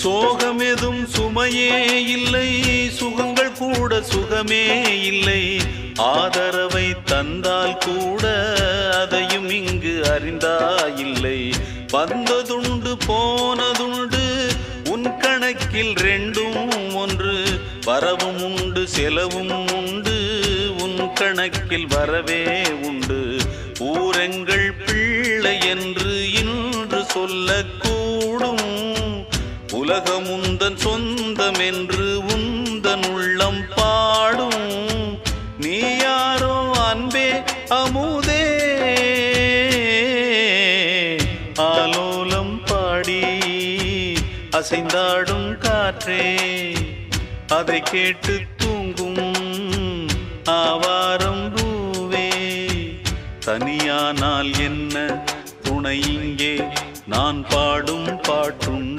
சோகமெதும் சுமையே இல்லை, சுகங்கள் கூட சுகமே இல்லை. ஆதரவை தந்தால் கூட அதையும் இங்கு அறிந்தாயில்லை. வந்ததுண்டு போனதுண்டு உன் கணக்கில் ரெண்டும் ஒன்று. வரவும் உண்டு செலவும் உண்டு, உன் கணக்கில் வரவே உண்டு. ஊரெங்கள் பிள்ளை என்று இன்று சொல்லக்கூடும். உலகம் உந்தன் சொந்தம் என்று உந்தன் உள்ளம் பாடும். நீ யாரோ அன்பே அமுதே, ஆலோலம் பாடி அசைந்தாடும் காற்றே, அதை கேட்டு தூங்கும் ஆவாரம் பூவே. தனியானால் என்ன துணை இங்கே, நான் பாடும் பாட்டு